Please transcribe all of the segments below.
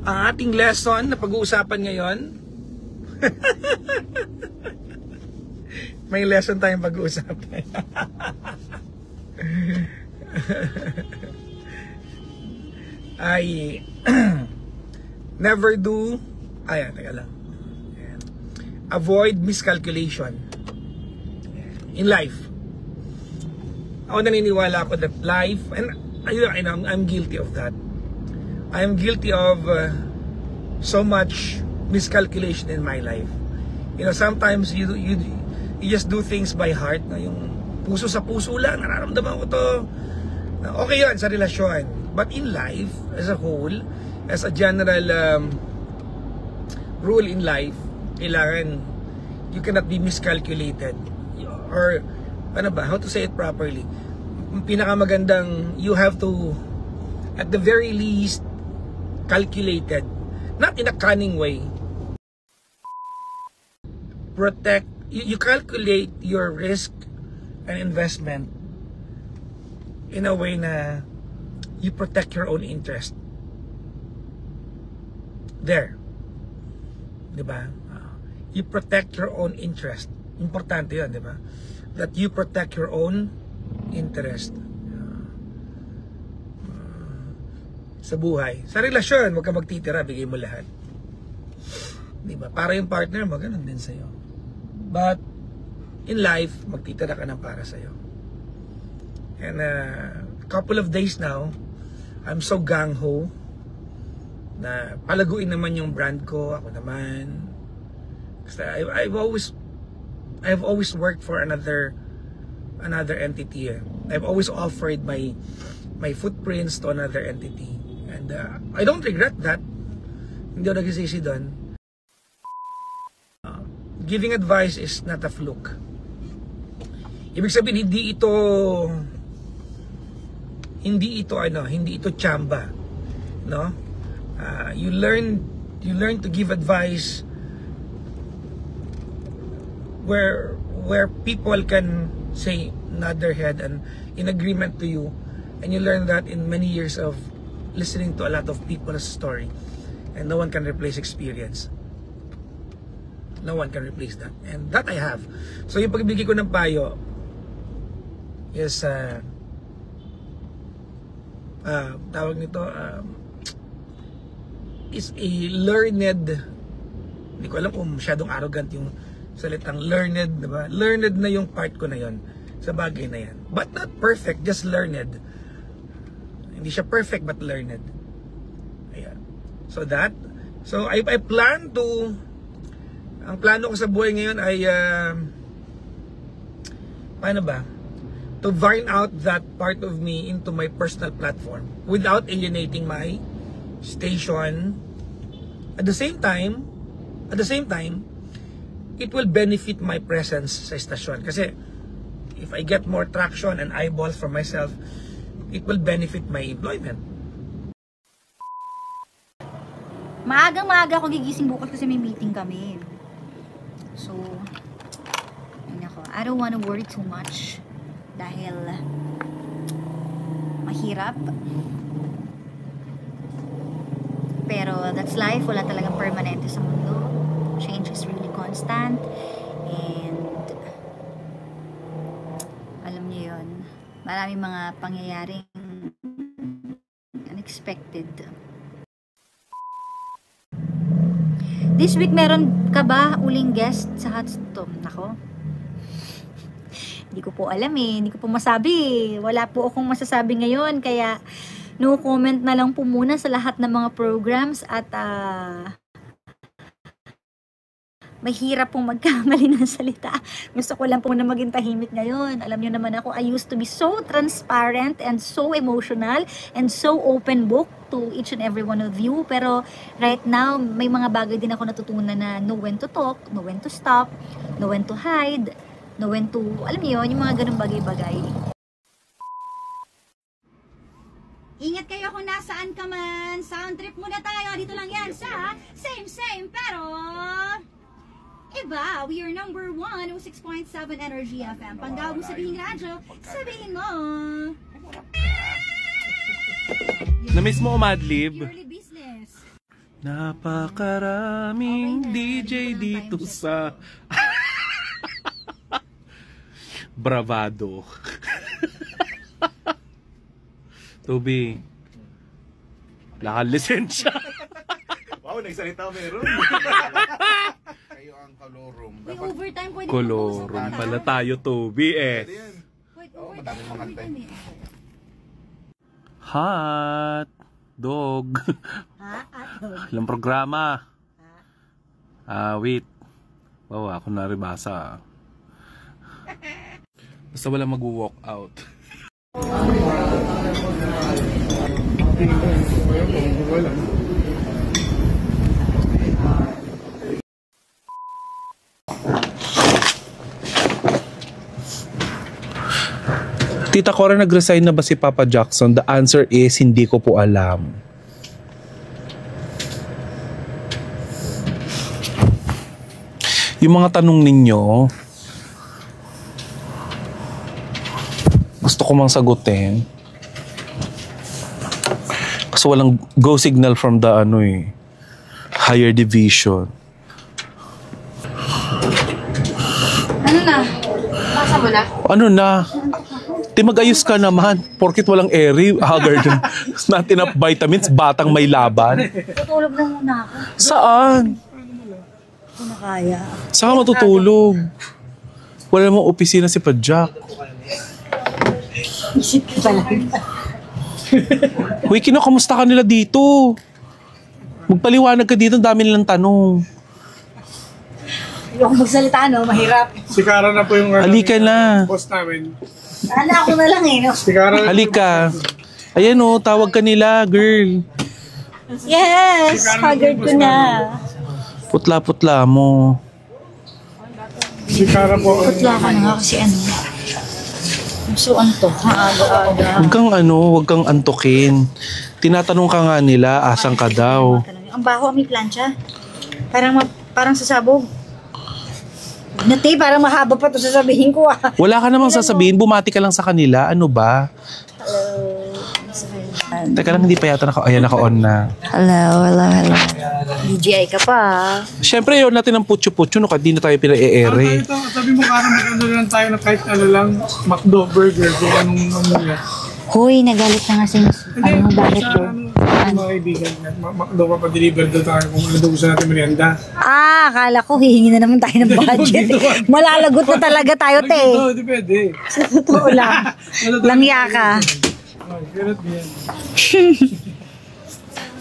Ang ating lesson na pag-uusapan ngayon, may lesson tayong pag-uusapan. Ay, never do, ayan, teka lang. Ayan. Avoid miscalculation in life. Ako naniniwala ako that life, and I'm guilty of that. I'm guilty of so much miscalculation in my life. You know, sometimes you just do things by heart, na yung puso sa puso lang, nararamdaman ko to. Okay yun sa relasyon. But in life, as a whole, as a general rule in life, kailangan, you cannot be miscalculated. Or, ano ba, how to say it properly? Pinakamagandang, you have to, at the very least, calculated, not in a cunning way. Protect, you calculate your risk and investment in a way na you protect your own interest. There. Diba? You protect your own interest. Importante yun, diba? That you protect your own interest. Sa buhay. Sa relasyon, huwag ka magtitira, bigay mo lahat. Diba? Para yung partner mo, ganun din sa'yo. But, in life, magtitira ka ng para sa'yo. And couple of days now, I'm so gung-ho na palaguin naman yung brand ko, ako naman. Kasi I've always worked for another entity. I've always offered my footprints to another entity. And I don't regret that. Hindi ako nagsisisi doon. Giving advice is not a fluke. Ibig sabihin, hindi ito chamba, no? You learn to give advice where people can say nod their head and in agreement to you, and you learn that in many years of listening to a lot of people's story, and no one can replace experience. No one can replace that, and that I have. So yung pagbigay ko ng payo is tawag nito is a learned, hindi ko alam kung masyadong arrogant yung salitang learned, diba? Learned na yung part ko na yon sa bagay na yan, but not perfect, just learned. Hindi siya perfect but learned. Ayan. So I plan to, ang plano ko sa buhay ngayon ay paano ba, to vine out that part of me into my personal platform without alienating my station. At the same time, it will benefit my presence sa station. Kasi if I get more traction and eyeballs for myself, it will benefit my employment. Maagang-maaga ako gigising bukas kasi may meeting kami. So, I don't want to worry too much dahil mahirap. Pero that's life. Wala talagang permanente sa mundo. Change is really constant. And alam niyo yun, maraming mga pangyayaring unexpected. This week, meron ka ba uling guest sa Hotstone? Nako. Hindi ko po alam eh. Hindi ko po masabi. Wala po akong masasabi ngayon. Kaya, no comment na lang po muna sa lahat ng mga programs. At, mahirap pong magkamali ng salita. Gusto ko lang po na maging tahimik ngayon. Alam niyo naman ako, I used to be so transparent and so emotional and so open book to each and every one of you. Pero right now, may mga bagay din ako natutunan na know when to talk, know when to stop, know when to hide, know when to, alam niyo yun, yung mga ganung bagay-bagay. Ingat kayo kung nasaan ka man. Sound trip muna tayo. Dito lang yan sa same pero iba. We are number 1, 06.7 Energy FM. Panggawag mo sabihin radyo, sabihin mo. Na-miss mo umadlib? Purely business. Napakaraming DJ dito sa Bravado. Toby, lahat lisensya. Wow, nagsalita meron. Kayo ang kolorum. May overtime pwede Kolorum pala tayo, Toby eh. Madaming mga antay. Hot dog. Ilang programa. Wait. Wow, ako naribasa. Basta wala mag-walk out. Tita Cora, nag-resign na ba si Papa Jackson? The answer is, hindi ko po alam. Yung mga tanong ninyo, gusto ko mang sagutin. Kasi walang go signal from the higher division. Ano na? Pasa mo na? Ano na? Di mag-ayos ka naman. Porkit walang airy, haggard natin up vitamins, batang may laban. Tutulog na muna ako. Saan? Hindi na kaya. Saan ka matutulog? Wala namang opisina si Padjak. Isip ko pala. Uy, kinakamusta ka nila dito? Magpaliwanag ka dito, ang dami nilang tanong. Ayoko magsalita, no? Mahirap. Si Kara na po yung Halika na. boss namin. Sana ako na lang eh, no? Si Kara na Halika. Ayan o, tawag ka nila, girl. Yes! Haggard ko na. Putla-putla mo. Si Kara po. Putla ka na nga kasi ano. I'm so antok. Aga-aga. Huwag kang antukin. Tinatanong ka nga nila, asan ka daw. Ang baho ang may plancha. Parang sasabog. Nati, parang mahaba pa to sasabihin ko ah. Wala ka namang sasabihin, bumati ka lang sa kanila. Ano ba? Teka lang, hindi pa yata ayan, naka-on na. Hello. DJI ka pa. Siyempre, yun natin ang putyo-putyo, no? Hindi na tayo pina-e-ere. Sabi mo Kara, mag-ano lang tayo na kahit ano lang, McDo burger, kung anong mamaya. Hoy, nagalit na nga si Miss. Ano, bakit Sa ko? mga kaibigan, McDo pa pa-deliver daw tayo kung ano daw gusto natin merienda. Akala ko hihingi na naman tayo ng budget. Malalagot na talaga tayo, te. Oo, di pwede. Totoo lang. Langya ka. Oh, ganun yan.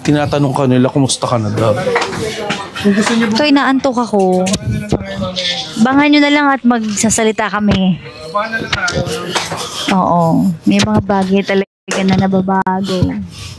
Tinatanong ka nila, kumusta ka na daw? Kung gusto niyo po, So, inaantok ako. baka na lang tayo mamaya. Bangan nyo na lang at magsasalita kami. Baka na lang tayo. Oo. May mga bagay talaga na nababago.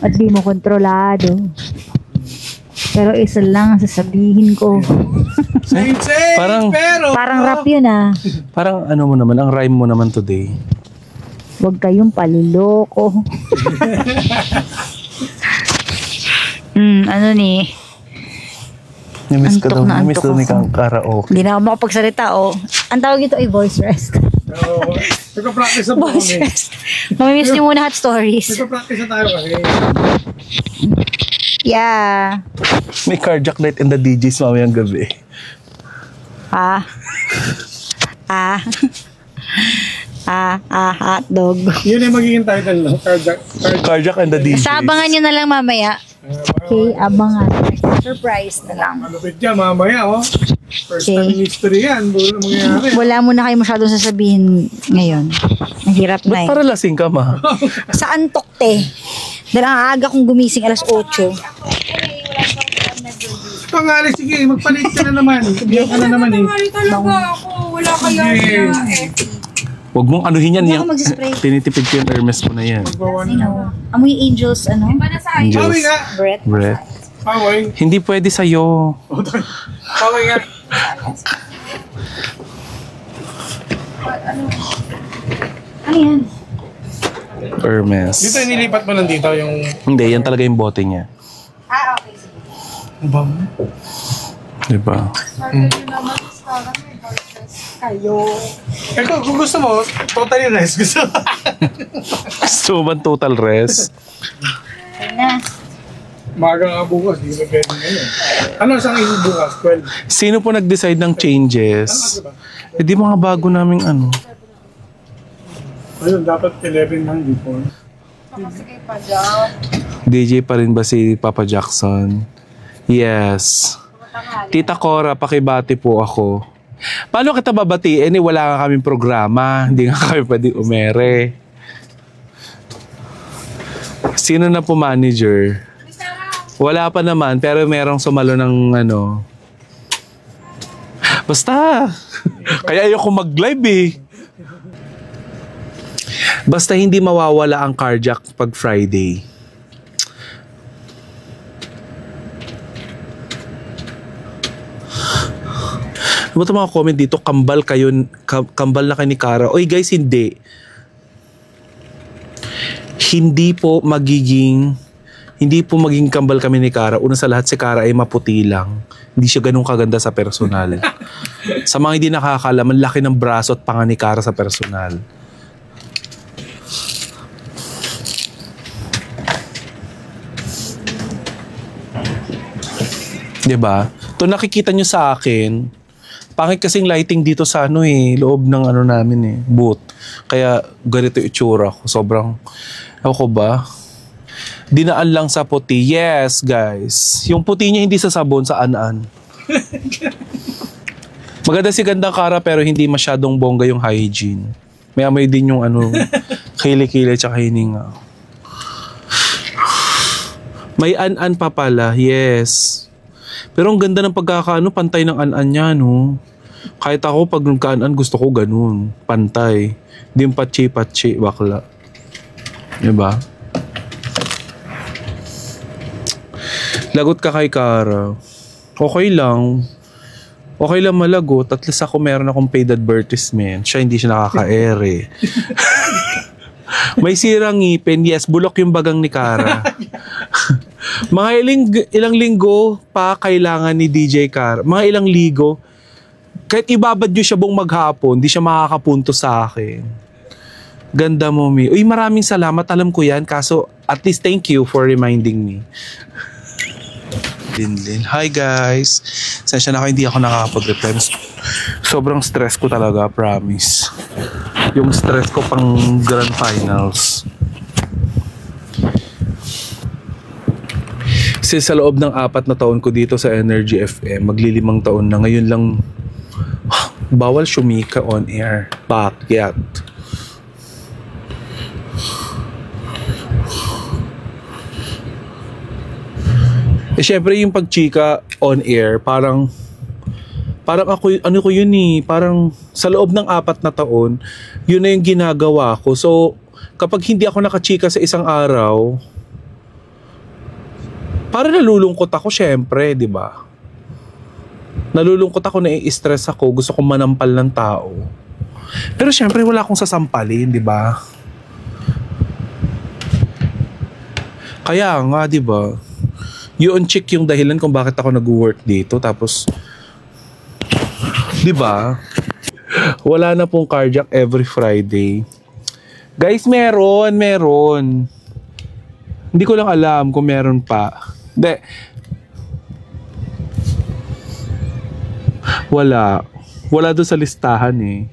At di mo kontrolado. Pero isa lang ang sasabihin ko. Same, Parang- pero... Parang rap yun ah. Parang ano mo naman, ang rhyme mo naman today. Huwag kayong paliloko. Ano ni? Namiss ka daw, Antok na namiss antok daw ni ako. kang karaoke. Hindi na ako makapagsalita oh. Ang tawag ito ay voice rest. Oo. Nagka-practice na po Voice kami. rest. Mamimiss niyo muna hot stories. Nagka-practice na tayo kasi. Yeah. May cardiac night in the DJs mamayang gabi. Hotdog. Yun yung magiging title, no? Cardiac and the DJs. Sabangan nyo na lang mamaya. Okay, abangan. Surprise na lang. Malupit dyan, mamaya, oh. First time in history yan. Bulo na mangyayari. Wala mo na kayo masyadong sasabihin ngayon. Mahirap na Ba't eh. para lasing ka, ma? Sa antok te. Dahil ang aga kong gumising alas 8. Pangali, sige, magpalit ka na naman. Biyak ka na naman eh. Sige. Huwag mong anuhin yan. Hindi ako magsispray. Tinitipid ko yung Hermes mo na yan. Amoy angels, ano? Pawi Angels. nga. Breath. Breath. Paway. Hindi pwede sa'yo. Paway nga. Ano yan? Hermes. Dito nilipat mo lang dito yung... Hindi, yan talaga yung bote niya. Okay. Sige. Bang. Diba? Ito, kung gusto mo, totally nice. Gusto mo. Gusto mo ba total rest? Okay na. Maga nga bukas, hindi ka pwede ngayon. Ano saan yung bukas? 12. Sino po nag-decide ng changes? Ano ba? Eh di mga bago naming ano. Ayun, dapat 11 lang before. DJ pa rin ba si Papa Jackson? Yes. Tita Cora, pakibati po ako. Paano kita babatiin? Eh, wala nga kaming programa. Hindi nga kami pwede umere. Sino na po manager? Wala pa naman, pero merong sumalo ng ano. Basta. Kaya ayoko mag-live eh. Basta hindi mawawala ang carjack pag Friday. Ano ba ito mga comment dito? Kambal kayo, kambal na kayo ni Cara. Oy guys, hindi. Hindi po magiging kambal kami ni Cara. Una sa lahat, si Cara ay maputi lang. Hindi siya ganun kaganda sa personal. Sa mga hindi nakakalaman, laki ng braso at panga ni Cara sa personal. Diba? Ito nakikita nyo sa akin, pangit kasing lighting dito sa ano eh, loob ng ano namin eh, booth. Kaya ganito yung itsura ko. Sobrang, ako ba? Dinaan lang sa puti. Yes, guys. Yung puti niya hindi sa sabon, sa an-an. Maganda si Gandang Cara pero hindi masyadong bongga yung hygiene. May amoy din yung ano, kili-kili tsaka hininga. May an-an pa pala, yes. Pero ang ganda ng pagkakaano, pantay ng an-an niya, no? Kahit ako, pag nagkaan-an, gusto ko ganun. Pantay. Hindi yung patsi-patsi, bakla. Diba? Lagot ka kay Cara. Okay lang. Okay lang malagot. At least ako meron akong paid advertisement. Siya hindi siya nakaka-ere. May sirang ngipin. Yes, bulok yung bagang ni Cara. Mga ilang linggo pa kailangan ni DJ Cara. Mga ilang ligo. Kahit ibabad nyo siya buong maghapon, di siya makakapunto sa akin. Ganda mo, Mi. Uy, maraming salamat. Alam ko yan. Kaso, at least thank you for reminding me. Linlin. Hi, guys. Sensya na kayo, hindi ako nakakapag-reply. Sobrang stress ko talaga, promise. Yung stress ko pang grand finals. Kasi sa loob ng 4 na taon ko dito sa Energy FM, magli5 taon na. Ngayon lang, bawal sumika on air. Bakit? Eh, syempre yung pagchika on air, parang ako, ano ko yun eh, parang sa loob ng 4 na taon, yun na yung ginagawa ko. So, kapag hindi ako nakachika sa isang araw, para nalulungkot ako, syempre, di ba? Nalulungkot ako, nai-stress ako, gusto kong manampal ng tao. Pero syempre, wala akong sasampalin, di ba? Kaya nga, di ba? Yun chick yung dahilan kung bakit ako nag-work dito. Tapos, di ba? Wala na pong carjack every Friday. Guys, meron. Hindi ko lang alam kung meron pa. Hindi. Wala doon sa listahan eh.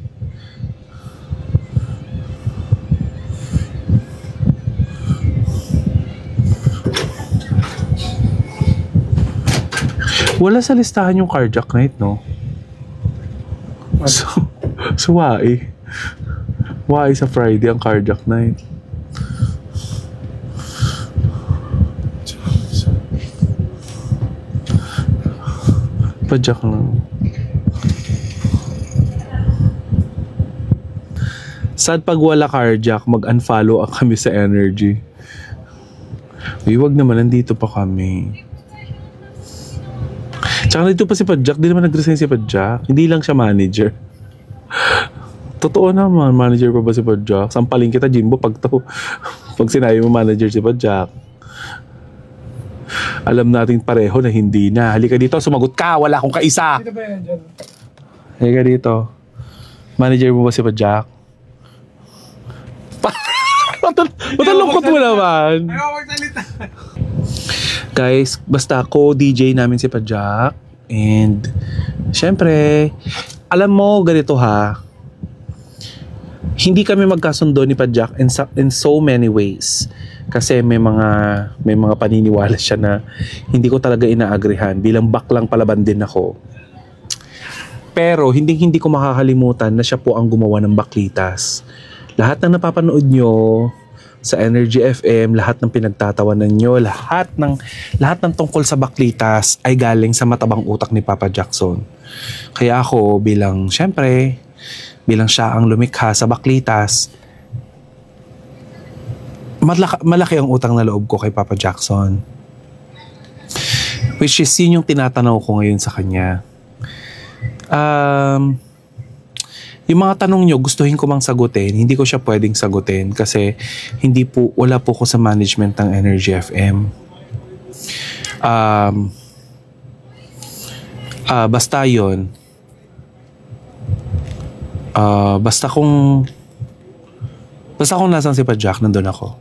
Wala sa listahan yung carjack night, no? So why? Why sa Friday ang carjack night? Padyak lang. Sad pag wala carjack, mag-unfollow kami sa Energy. Uy, wag naman, nandito pa kami. Tsaka nandito pa si Padyak, di naman nag-resign si Padyak. Hindi lang siya manager. Totoo naman, manager pa ba si Padyak? Sampaling kita, Jimbo, pag sinabi mo manager si Padyak. Alam natin pareho na hindi na. Halika dito, sumagot ka, wala akong kaisa. Dito ba yan dyan? Halika dito. Manager mo ba si Padyak? Matalungkot mo naman. Ayaw magsalita. Guys, basta ako, DJ namin si Pajak. And, syempre, alam mo, ganito ha, hindi kami magkasundo ni Pajak in so many ways. Kasi may mga paniniwala siya na hindi ko talaga inaagrihan. Bilang baklang palaban din ako. Pero hindi ko makakalimutan na siya po ang gumawa ng Baklitas. Lahat ng napapanood nyo sa Energy FM, lahat ng pinagtatawanan nyo, lahat ng tungkol sa Baklitas ay galing sa matabang utak ni Papa Jackson. Kaya ako bilang siya ang lumikha sa Baklitas, malaki ang utang na loob ko kay Papa Jackson. Which is yun yung tinatanaw ko ngayon sa kanya. Yung mga tanong nyo, gustuhin ko mang sagutin. Hindi ko siya pwedeng sagutin kasi wala po ko sa management ng Energy FM. Basta yun. Basta kung nasan si Pajak, nandun ako.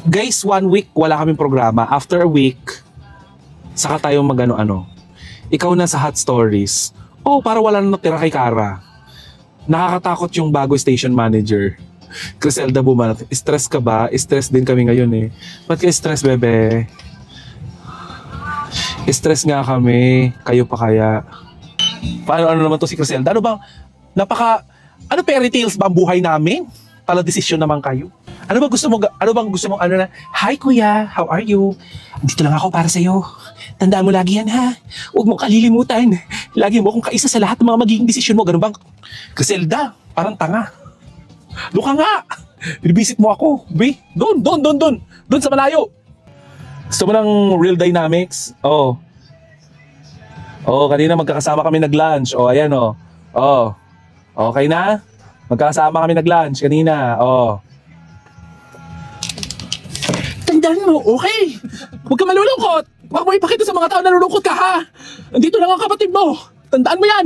Guys, 1 week wala kaming programa. After a week, saka tayo mag-ano-ano. Ikaw na sa Hot Stories. Para wala na natira kay Kara. Nakakatakot yung bago station manager. Criselda Bumanat. Stress ka ba? Stress din kami ngayon eh. Ba't ka stress, bebe? Stress nga kami. Kayo pa kaya? Paano naman to si Criselda? Ano fairy tales ba ang buhay namin? Pala desisyon naman kayo. Ano bang gusto mo na? Hi kuya, how are you? Dito lang ako para sa'yo. Tandaan mo lagi yan ha. Huwag mo kalilimutan. Lagi mo akong kaisa sa lahat ng mga magiging desisyon mo. Ganun bang? Criselda, parang tanga. Doon ka nga. Binibisit mo ako. Doon sa malayo. Gusto mo ng real dynamics? Kanina magkakasama kami nag-lunch. Ayan okay na? Magkakasama kami nag-lunch kanina. Tandaan mo, okay? Huwag ka malulungkot. Huwag mo ipakita sa mga tao na nalulungkot ka, ha? Nandito lang ang kapatid mo. Tandaan mo yan.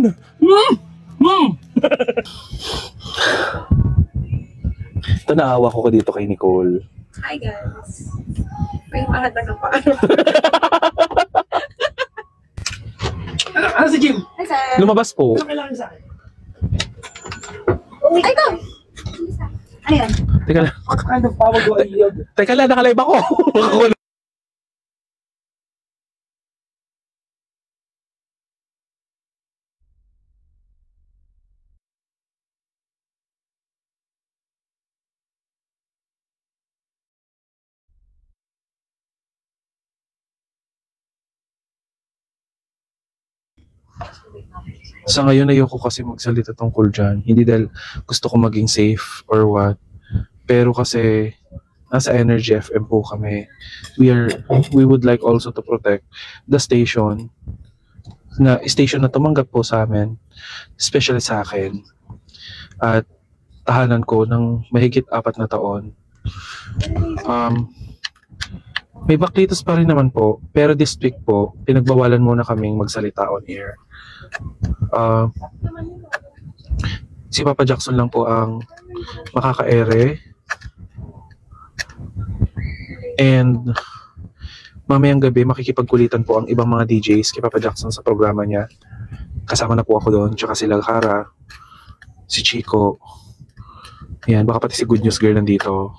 Ito, naawa ko dito kay Nicole. Hi guys. May mahata ng paano. Ano si Jim? Hi sir. Lumabas po. Ano kailangan sa akin? Ay ito! Ano yan? Teka lang. What kind of power do I yield? Teka lang, nakalive ako. Sa ngayon, ayoko kasi magsalita tungkol dyan. Hindi dahil gusto ko maging safe or what. Pero kasi nasa Energy FM po kami. We would like also to protect the station na tumanggap po sa amin, especially sa akin. At tahanan ko ng mahigit 4 na taon. May Baklitas pa rin naman po, pero this week po, pinagbawalan muna kaming magsalita on air. Si Papa Jackson lang po ang makaka-ere. And mamayang gabi makikipagkulitan po ang ibang mga DJs kay Papa Jackson sa programa niya. Kasama na po ako doon, tsaka sila Kara, si Chico. Yan, baka pati si Good News Girl nandito.